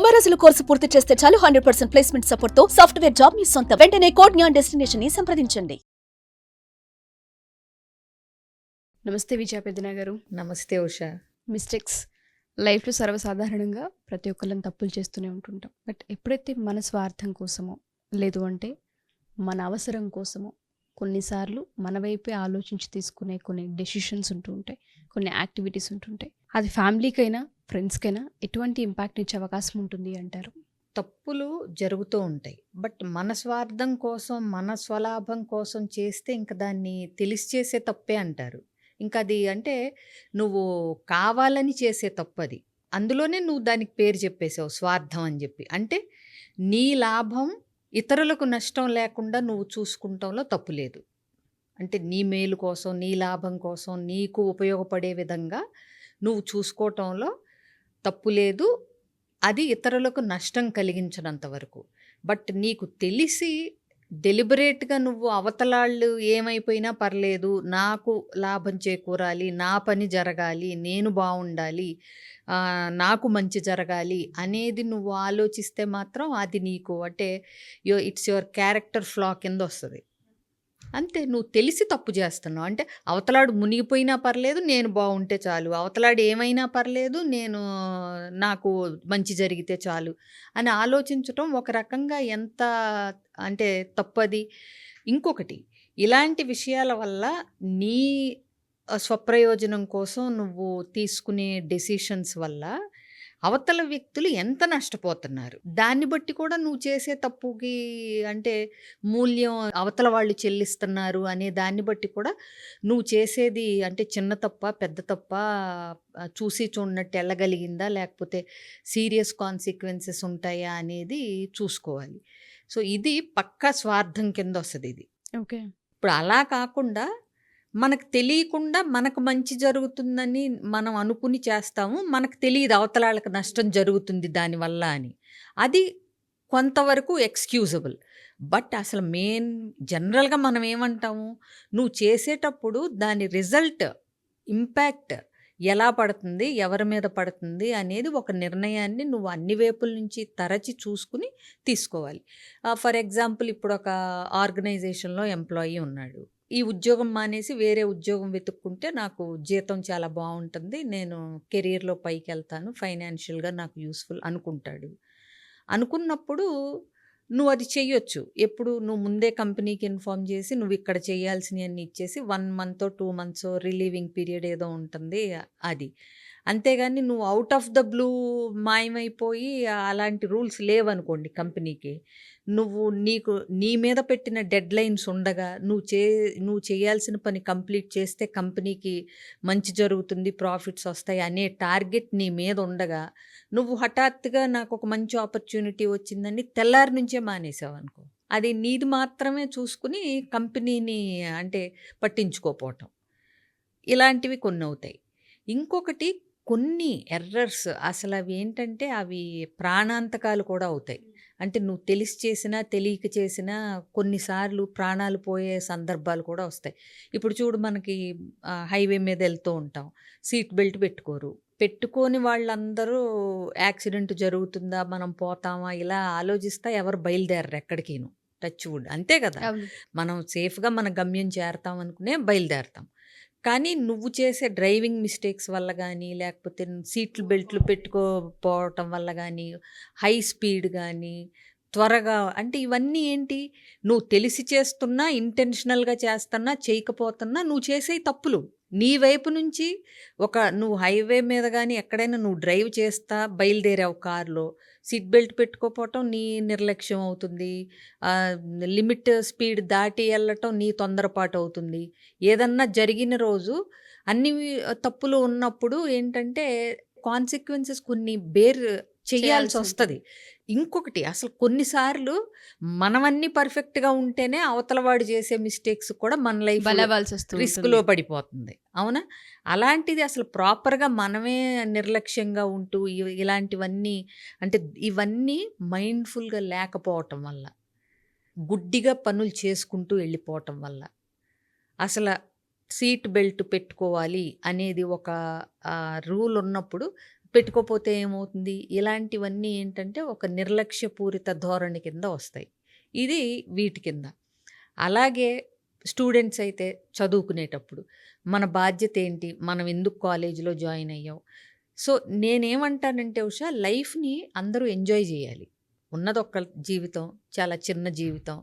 90 రోజుల కోర్సు పూర్తి చేస్తే చాలు 100% ప్లేస్మెంట్ సపోర్ట్ తో సాఫ్ట్వేర్ జాబ్ మీ సొంతం. వెంటనే కోడ్ జ్ఞాన్ డెస్టినేషన్ ని సంప్రదించండి. నమస్తే విజయ పెద్దన గారు. నమస్తే ఉషా. మిస్టేక్స్ లైఫ్లో సర్వసాధారణంగా ప్రతి ఒక్కళ్ళని తప్పులు చేస్తూనే ఉంటుంటాం. బట్ ఎప్పుడైతే మన స్వార్థం కోసమో లేదు అంటే మన అవసరం కోసమో కొన్నిసార్లు మన వైపే ఆలోచించి తీసుకునే కొన్ని డెసిషన్స్ ఉంటూ ఉంటాయి, కొన్ని యాక్టివిటీస్ ఉంటుంటాయి. అది ఫ్యామిలీకైనా ఫ్రెండ్స్కైనా ఎటువంటి ఇంపాక్ట్ ఇచ్చే అవకాశం ఉంటుంది అంటారు? తప్పులు జరుగుతూ ఉంటాయి, బట్ మన స్వార్థం కోసం మన స్వలాభం కోసం చేస్తే ఇంకా దాన్ని తెలిసి చేసే తప్పే అంటారు. ఇంకా అది అంటే నువ్వు కావాలని చేసే తప్పు అది. అందులోనే నువ్వు దానికి పేరు చెప్పేసావు స్వార్థం అని చెప్పి. అంటే నీ లాభం ఇతరులకు నష్టం లేకుండా నువ్వు చూసుకుంటంలో తప్పు లేదు. అంటే నీ మేలు కోసం, నీ లాభం కోసం, నీకు ఉపయోగపడే విధంగా నువ్వు చూసుకోవటంలో తప్పు లేదు. అది ఇతరులకు నష్టం కలిగించినంత వరకు. బట్ నీకు తెలిసి డెలిబరేట్గా నువ్వు అవతలాళ్ళు ఏమైపోయినా పర్లేదు, నాకు లాభం చేకూరాలి, నా పని జరగాలి, నేను బాగుండాలి, నాకు మంచి జరగాలి అనేది నువ్వు ఆలోచిస్తే మాత్రం అది నీకు అంటే ఇట్స్ యువర్ క్యారెక్టర్ ఫ్లా కింద వస్తుంది. అంతే, నువ్వు తెలిసి తప్పు చేస్తున్నావు. అంటే అవతలాడు మునిగిపోయినా పర్లేదు, నేను బాగుంటే చాలు, అవతలాడు ఏమైనా పర్లేదు, నాకు మంచి జరిగితే చాలు అని ఆలోచించటం ఒక రకంగా ఎంత అంటే తప్పది. ఇంకొకటి, ఇలాంటి విషయాల వల్ల నీ స్వప్రయోజనం కోసం నువ్వు తీసుకునే డెసిషన్స్ వల్ల అవతల వ్యక్తులు ఎంత నష్టపోతున్నారు, దాన్ని బట్టి కూడా నువ్వు చేసే తప్పుకి అంటే మూల్యం అవతల వాళ్ళు చెల్లిస్తున్నారు అనే దాన్ని బట్టి కూడా నువ్వు చేసేది అంటే చిన్న తప్ప పెద్ద తప్ప చూసి చూడనట్టు వెళ్ళగలిగిందా, లేకపోతే సీరియస్ కాన్సిక్వెన్సెస్ ఉంటాయా అనేది చూసుకోవాలి. సో ఇది పక్కా స్వార్థం కింద వస్తుంది ఇది. ఓకే, ఇప్పుడు అలా కాకుండా మనకు తెలియకుండా మనకు మంచి జరుగుతుందని మనం అనుకుని చేస్తాము, మనకు తెలియదు అవతలాళ్ళకి నష్టం జరుగుతుంది దానివల్ల అని. అది కొంతవరకు ఎక్స్క్యూజబుల్. బట్ అసలు జనరల్గా మనం ఏమంటాము, నువ్వు చేసేటప్పుడు దాని రిజల్ట్ ఇంపాక్ట్ ఎలా పడుతుంది, ఎవరి మీద పడుతుంది అనేది ఒక నిర్ణయాన్ని నువ్వు అన్ని వైపుల నుంచి తరచి చూసుకుని తీసుకోవాలి. ఫర్ ఎగ్జాంపుల్, ఇప్పుడు ఒక ఆర్గనైజేషన్లో ఎంప్లాయీ ఉన్నాడు. ఈ ఉద్యోగం మానేసి వేరే ఉద్యోగం వెతుక్కుంటే నాకు జీతం చాలా బాగుంటుంది, నేను కెరీర్లో పైకి వెళ్తాను, ఫైనాన్షియల్గా నాకు యూస్ఫుల్ అనుకుంటాడు. అనుకున్నప్పుడు నువ్వు అది చెయ్యొచ్చు. ఎప్పుడు నువ్వు ముందే కంపెనీకి ఇన్ఫార్మ్ చేసి నువ్వు ఇక్కడ చేయాల్సినవన్నీ ఇచ్చేసి 1 month 2 months రిలీవింగ్ పీరియడ్ ఏదో ఉంటుంది అది. అంతేగాని నువ్వు అవుట్ ఆఫ్ ద బ్లూ మాయమైపోయి అలాంటి రూల్స్ లేవనుకోండి కంపెనీకి, నీ మీద పెట్టిన డెడ్ లైన్స్ ఉండగా నువ్వు చేయాల్సిన పని కంప్లీట్ చేస్తే కంపెనీకి మంచి జరుగుతుంది, ప్రాఫిట్స్ వస్తాయి అనే టార్గెట్ నీ మీద ఉండగా నువ్వు హఠాత్తుగా నాకు ఒక మంచి ఆపర్చునిటీ వచ్చిందని తెల్లారి నుంచే మానేసావు అనుకో, అది నీది మాత్రమే చూసుకుని కంపెనీని అంటే పట్టించుకోపోవటం, ఇలాంటివి కొన్ని అవుతాయి. ఇంకొకటి, కొన్ని ఎర్రర్స్ అసలు అవి ఏంటంటే అవి ప్రాణాంతకాలు కూడా అవుతాయి. అంటే నువ్వు తెలిసి చేసినా తెలియక చేసినా కొన్నిసార్లు ప్రాణాలు పోయే సందర్భాలు కూడా వస్తాయి. ఇప్పుడు చూడు, మనకి హైవే మీద వెళ్తూ ఉంటాం, సీట్ బెల్ట్ పెట్టుకోని వాళ్ళందరూ యాక్సిడెంట్ జరుగుతుందా, మనం పోతామా ఇలా ఆలోచిస్తా ఎవరు బయలుదేరరు ఎక్కడికిను. టచ్ వుడ్, అంతే కదా, మనం సేఫ్గా మన గమ్యం చేరతాం అనుకునే బయలుదేరతాం. కానీ నువ్వు చేసే డ్రైవింగ్ మిస్టేక్స్ వల్ల కానీ, లేకపోతే సీట్లు బెల్ట్లు పెట్టుకోపోవటం వల్ల కానీ, హై స్పీడ్ కానీ, త్వరగా అంటే ఇవన్నీ ఏంటి, నువ్వు తెలిసి చేస్తున్నా, ఇంటెన్షనల్గా చేస్తున్నా, చేయకపోతున్నా నువ్వు చేసే తప్పులు. నీ వైపు నుంచి నువ్వు హైవే మీద కానీ ఎక్కడైనా నువ్వు డ్రైవ్ చేస్తా బయలుదేరావు కారులో, సీట్ బెల్ట్ పెట్టుకోపోవటం నీ నిర్లక్ష్యం అవుతుంది, లిమిట్ స్పీడ్ దాటి వెళ్ళటం నీ తొందరపాటు అవుతుంది. ఏదన్నా జరిగిన రోజు అన్ని తప్పులు ఉన్నప్పుడు ఏంటంటే కాన్సిక్వెన్సెస్ కొన్ని చేయాల్సి వస్తుంది. ఇంకొకటి, అసలు కొన్నిసార్లు మనమన్నీ పర్ఫెక్ట్గా ఉంటేనే అవతలవాడు చేసే మిస్టేక్స్ కూడా మన లైఫ్ రిస్క్లో పడిపోతుంది, అవునా? అలాంటిది అసలు ప్రాపర్గా మనమే నిర్లక్ష్యంగా ఉంటూ ఇలాంటివన్నీ అంటే ఇవన్నీ మైండ్ఫుల్గా లేకపోవటం వల్ల, గుడ్డిగా పనులు చేసుకుంటూ వెళ్ళిపోవటం వల్ల, అసలు సీట్ బెల్ట్ పెట్టుకోవాలి అనేది ఒక రూల్ ఉన్నప్పుడు పెట్టుకోపోతే ఏమవుతుంది? ఇలాంటివన్నీ ఏంటంటే ఒక నిర్లక్ష్యపూరిత ధోరణి కింద వస్తాయి. ఇది వీటి కింద. అలాగే స్టూడెంట్స్ అయితే చదువుకునేటప్పుడు మన బాధ్యత ఏంటి? మనం ఎందుకు కాలేజీలో జాయిన్ అయ్యాం? సో, నేనేమంటానంటే ఉషా, లైఫ్‌ని అందరూ ఎంజాయ్ జేయాలి. ఉన్నదొక్క జీవితం, చాలా చిన్న జీవితం.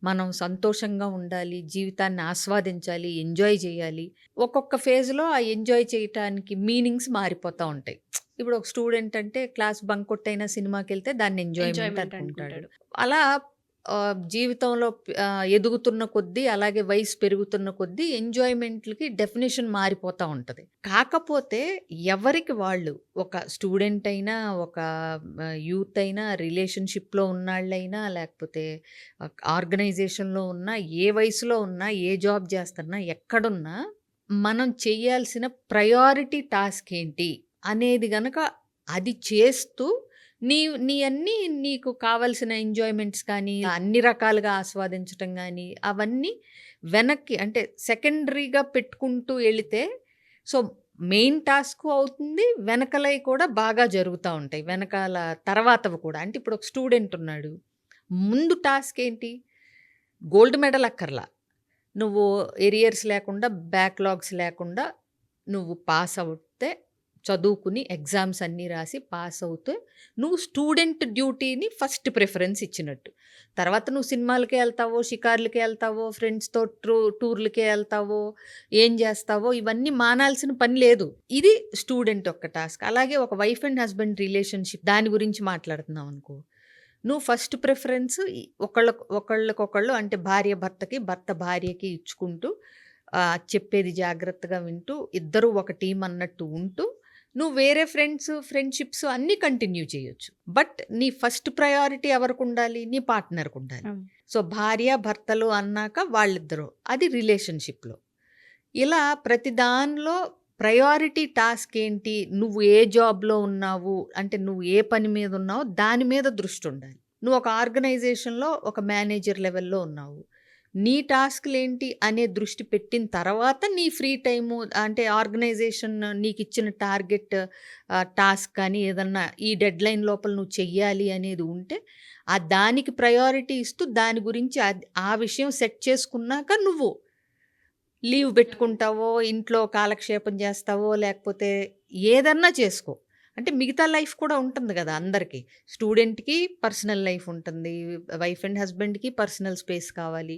మనం సంతోషంగా ఉండాలి, జీవితాన్ని ఆస్వాదించాలి, ఎంజాయ్ చేయాలి. ఒక్కొక్క ఫేజ్‌లో ఆ ఎంజాయ్ చేయటానికి మీనింగ్స్ మారిపోతా ఉంటాయి. ఇప్పుడు ఒక స్టూడెంట్ అంటే క్లాస్ బంక్ కొట్టైనా సినిమాకెళ్తే దాన్ని ఎంజాయ్‌మెంట్ ఎంజాయ్మెంట్ అనుకుంటాడు. అనుకుంటాడు. అలా జీవితంలో ఎదుగుతున్న కొద్దీ, అలాగే వయసు పెరుగుతున్న కొద్దీ ఎంజాయ్‌మెంట్‌లకి డెఫినిషన్ మారిపోతా ఉంటది. కాకపోతే ఎవరికి వాళ్ళు, ఒక స్టూడెంట్ అయినా, ఒక యూత్ అయినా, రిలేషన్‌షిప్‌లో ఉన్నాళ్ళైనా, లేకపోతే ఆర్గనైజేషన్‌లో ఉన్నా, ఏ వయసులో ఉన్నా, ఏ జాబ్ చేస్తున్నా, ఎక్కడున్నా మనం చేయాల్సిన ప్రయారిటీ టాస్క్ ఏంటి అనేది గనక అది చేస్తూ నీ నీ అన్నీ నీకు కావాల్సిన ఎంజాయ్మెంట్స్ కానీ, అన్ని రకాలుగా ఆస్వాదించటం కానీ, అవన్నీ వెనక్కి అంటే సెకండరీగా పెట్టుకుంటూ వెళితే, సో, మెయిన్ టాస్కు అవుతుంది. వెనకలయి కూడా బాగా జరుగుతా ఉంటాయి. వెనకాల తర్వాతవి కూడా. అంటే ఇప్పుడు ఒక స్టూడెంట్ ఉన్నాడు. ముందు టాస్క్ ఏంటి? గోల్డ్ మెడల్ అక్కర్లా. నువ్వు ఎరియర్స్ లేకుండా, బ్యాక్‌లాగ్స్ లేకుండా నువ్వు పాస్ అవుతే, చదువుకుని ఎగ్జామ్స్ అన్నీ రాసి పాస్ అవుతే, నువ్వు స్టూడెంట్ డ్యూటీని ఫస్ట్ ప్రిఫరెన్స్ ఇచ్చినట్టు. తర్వాత నువ్వు సినిమాలకే ఎళ్తావో, షికార్లకే ఎళ్తావో, ఫ్రెండ్స్‌తో టూర్‌లకే ఎళ్తావో, ఏం చేస్తావో ఇవన్నీ మానాల్సిన పని లేదు. ఇది స్టూడెంట్ యొక్క టాస్క్. అలాగే ఒక వైఫ్ అండ్ హస్బెండ్ రిలేషన్‌షిప్ దాని గురించి మాట్లాడుతున్నాం అనుకో. నువ్వు ఫస్ట్ ప్రిఫరెన్స్ ఒకళ్ళకొకళ్ళు అంటే భార్య భర్తకి, భర్త భార్యకి ఇచ్చుకుంటూ, చెప్పేది జాగ్రత్తగా వింటూ, ఇద్దరూ ఒక టీమ్ అన్నట్టు ఉంటూ, నువ్వు వేరే ఫ్రెండ్‌షిప్స్ అన్నీ కంటిన్యూ చేయొచ్చు. బట్ నీ ఫస్ట్ ప్రయారిటీ ఎవరికుండాలి? నీ పార్ట్నర్‌కుండాలి. అవును. సో, భార్య, భర్తలు అన్నాక వాళ్ళిద్దరూ. అది రిలేషన్‌షిప్‌లో. ఇలా ప్రతి దానిలో ప్రయారిటీ టాస్క్ ఏంటి? నువ్వు ఏ జాబ్‌లో ఉన్నావు? అంటే నువ్వు ఏ పని మీద ఉన్నావో దాని మీద దృష్టి ఉండాలి. నువ్వు ఒక ఆర్గనైజేషన్‌లో ఒక మేనేజర్ లెవెల్‌లో ఉన్నావు. నీ టాస్క్‌లేంటి అనే దృష్టి పెట్టిన తర్వాత నీ ఫ్రీ టైము అంటే ఆర్గనైజేషన్ నీకిచ్చిన టార్గెట్ టాస్క్ కానీ ఏదన్నా ఈ డెడ్‌లైన్ లోపల నువ్వు చెయ్యాలి అనేది ఉంటే, దానికి ప్రయారిటీ ఇస్తూ దాని గురించి ఆ విషయం సెట్ చేసుకున్నాక నువ్వు లీవ్ పెట్టుకుంటావో, ఇంట్లో కాలక్షేపం చేస్తావో, లేకపోతే ఏదన్నా చేసుకో. అంటే మిగతా లైఫ్ కూడా ఉంటుంది గదా అందరికీ. స్టూడెంట్‌కి పర్సనల్ లైఫ్ ఉంటుంది. వైఫ్ అండ్ హస్బెండ్‌కి పర్సనల్ స్పేస్ కావాలి.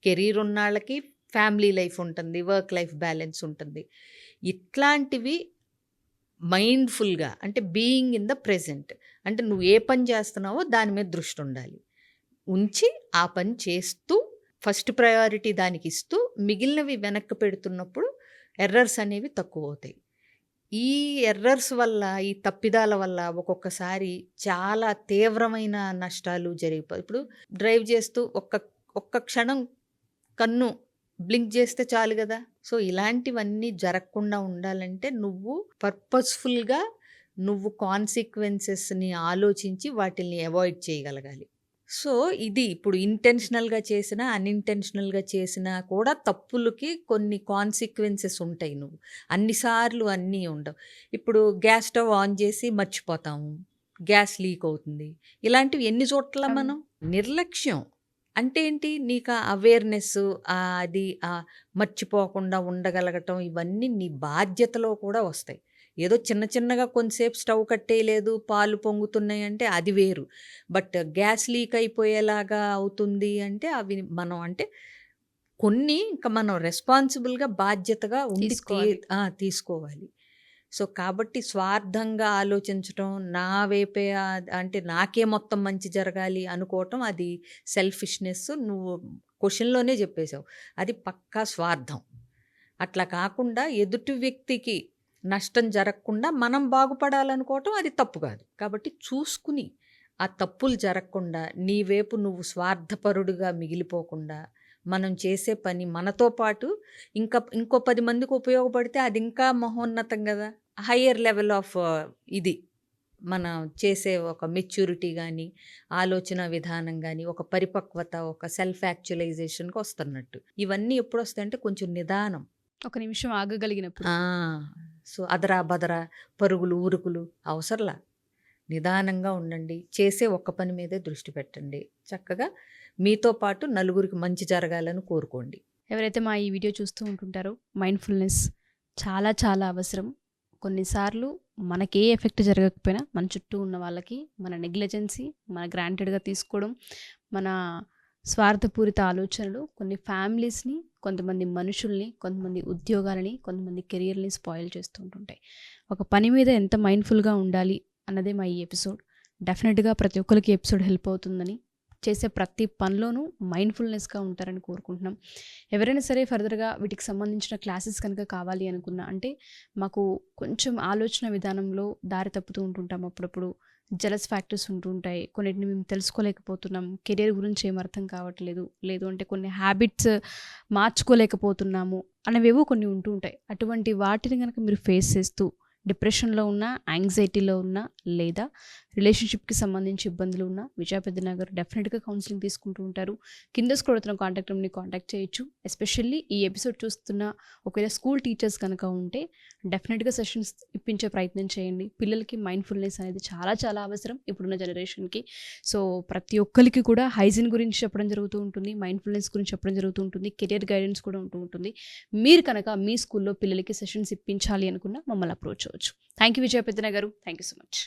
కెరీర్ ఉన్నాళ్ళకి ఫ్యామిలీ లైఫ్ ఉంటుంది. వర్క్ లైఫ్ బ్యాలెన్స్ ఉంటుంది. ఇట్లాంటివి మైండ్‌ఫుల్‌గా అంటే బీయింగ్ ఇన్ ద ప్రెజెంట్. అంటే నువ్వు ఏ పని చేస్తున్నావో దాని మీద దృష్టి ఉండాలి. ఉంచి ఆ పని చేస్తూ ఫస్ట్ ప్రయారిటీ దానికిస్తూ మిగిలినవి వెనక్కి పెడుతున్నప్పుడు ఎర్రర్స్ అనేవి తక్కువవుతాయి. ఈ ఎర్రర్స్ వల్ల, ఈ తప్పిదాల వల్ల ఒక్కొక్కసారి చాలా తీవ్రమైన నష్టాలు ఇప్పుడు డ్రైవ్ చేస్తూ ఒక్క క్షణం కన్ను బ్లింక్ చేస్తే చాలు గదా! సో, ఇలాంటివన్నీ జరగకుండా ఉండాలంటే నువ్వు పర్పస్‌ఫుల్‌గా నువ్వు కాన్సిక్వెన్సెస్‌ని ఆలోచించి వాటిల్ని అవాయిడ్ చేయగలగాలి. సో, ఇది ఇప్పుడు ఇంటెన్షనల్‌గా చేసినా, అన్‌ఇంటెన్షనల్‌గా చేసినా కూడా తప్పులకి కొన్ని కాన్సిక్వెన్సెస్ ఉంటాయి. నువ్వు అన్ని సార్లు అన్నీ ఉండవు. ఇప్పుడు గ్యాస్ స్టవ్ ఆన్ చేసి మర్చిపోతాము. గ్యాస్ లీక్ అవుతుంది. ఇలాంటివి ఎన్ని చోట్ల అవును. మనం నిర్లక్ష్యం. అంటే ఏంటి? నీకు ఆ అవేర్‌నెస్సు అది మర్చిపోకుండా ఉండగలగటం ఇవన్నీ నీ బాధ్యతలో కూడా వస్తాయి. ఏదో చిన్న చిన్నగా కొంతసేపు స్టవ్ కట్టేయలేదు, పాలు పొంగుతున్నాయంటే అది వేరు. బట్ గ్యాస్ లీక్ అయిపోయేలాగా అవుతుంది అంటే అవి మనం అంటే కొన్ని ఇంకా మనం రెస్పాన్సిబుల్‌గా బాధ్యతగా ఉండి తీసుకోవాలి. తీసుకోవాలి. సో, కాబట్టి స్వార్థంగా ఆలోచించటం, నా వైపే అంటే నాకే మొత్తం మంచి జరగాలి అనుకోవటం అది సెల్ఫిష్‌నెస్. నువ్వు క్వెషన్‌లోనే చెప్పేసావు. అది పక్కా స్వార్థం. అట్లా కాకుండా ఎదుటి వ్యక్తికి నష్టం జరగకుండా మనం బాగుపడాలనుకోవటం అది తప్పు కాదు. కాబట్టి చూసుకుని ఆ తప్పులు జరగకుండా నీ వైపు నువ్వు స్వార్థపరుడుగా మిగిలిపోకుండా మనం చేసే పని మనతో పాటు ఇంకో 10 మందికి ఉపయోగపడితే అది ఇంకా మహోన్నతం గదా! హయ్యర్ లెవెల్ ఆఫ్ ఇది మనం చేసే ఒక మెచ్యూరిటీ గానీ, ఆలోచన విధానం గానీ, ఒక పరిపక్వత, ఒక సెల్ఫ్ యాక్చువలైజేషన్‌కి వస్తున్నట్టు. ఇవన్నీ ఎప్పుడొస్తాయంటే కొంచెం నిదానం. ఒక నిమిషం ఆగగలిగినప్పుడు. ఆ! సో, అదరా బదరా పరుగులు, ఉరుకులు అవసరంలా. నిదానంగా ఉండండి. చేసే ఒక్క పని మీదే దృష్టి పెట్టండి. చక్కగా మీతో పాటు నలుగురికి మంచి జరగాలని కోరుకోండి. ఎవరైతే మా ఈ వీడియో చూస్తూ ఉంటుంటారో మైండ్‌ఫుల్‌నెస్ చాలా చాలా అవసరం. కొన్నిసార్లు మనకే ఎఫెక్ట్ జరగకపోయినా మన చుట్టూ ఉన్న వాళ్ళకి మన నెగ్లిజెన్సీ, మన గ్రాంటెడ్‌గా తీసుకోవడం, మన స్వార్థపూరిత ఆలోచనలు కొన్ని ఫ్యామిలీస్‌ని, కొంతమంది మనుషుల్ని, కొంతమంది ఉద్యోగాలని, కొంతమంది కెరియర్‌ని స్పాయిల్ చేస్తూ ఉంటుంటాయి. ఒక పని మీద ఎంత మైండ్‌ఫుల్‌గా ఉండాలి అన్నదే మా ఈ ఎపిసోడ్. డెఫినెట్‌గా ప్రతి ఒక్కరికి ఎపిసోడ్ హెల్ప్ అవుతుందని, చేసే ప్రతి పనిలోనూ మైండ్‌ఫుల్‌నెస్‌గా ఉంటారని కోరుకుంటున్నాం. ఎవరైనా సరే ఫర్దర్‌గా వీటికి సంబంధించిన క్లాసెస్ కనుక కావాలి అనుకున్నా, అంటే మాకు కొంచెం ఆలోచన విధానంలో దారి తప్పుతూ ఉంటుంటాం అప్పుడప్పుడు. జెలస్ ఫ్యాక్టర్స్ ఉంటుంటాయి. కొన్నిటిని మేము తెలుసుకోలేకపోతున్నాం. కెరియర్ గురించి ఏం అర్థం కావట్లేదు. లేదు అంటే కొన్ని హ్యాబిట్స్ మార్చుకోలేకపోతున్నాము అనేవేవో కొన్ని ఉంటూ ఉంటాయి. అటువంటి వాటిని గనక మీరు ఫేస్ చేస్తూ డిప్రెషన్‌లో ఉన్నా, యాంగ్జైటీలో ఉన్నా, లేదా రిలేషన్‌షిప్‌కి సంబంధించి ఇబ్బందులు ఉన్నా విజయ పెద్దన్న గారు డెఫినెట్‌గా కౌన్సిలింగ్ తీసుకుంటూ ఉంటారు. కింద స్క్రోల్ అవుతున్న కాంటాక్ట్ నెంబర్‌ని కాంటాక్ట్ చేయొచ్చు. ఎస్పెషల్లీ ఈ ఎపిసోడ్ చూస్తున్న ఒకవేళ స్కూల్ టీచర్స్ కనుక ఉంటే డెఫినెట్‌గా సెషన్స్ ఇప్పించే ప్రయత్నం చేయండి. పిల్లలకి మైండ్‌ఫుల్‌నెస్ అనేది చాలా చాలా అవసరం ఇప్పుడున్న జనరేషన్‌కి. సో, ప్రతి ఒక్కరికి కూడా హైజీన్ గురించి చెప్పడం జరుగుతూ ఉంటుంది. మైండ్‌ఫుల్‌నెస్ గురించి చెప్పడం జరుగుతూ ఉంటుంది. కెరియర్ గైడెన్స్ కూడా ఉంటూ ఉంటుంది. మీరు కనుక మీ స్కూల్‌లో పిల్లలకి సెషన్స్ ఇప్పించాలి అనుకున్నా మమ్మల్ని అప్రోచ్ అవ్వచ్చు. థ్యాంక్ యూ విజయ పెద్దన్న గారు. Thank you so much.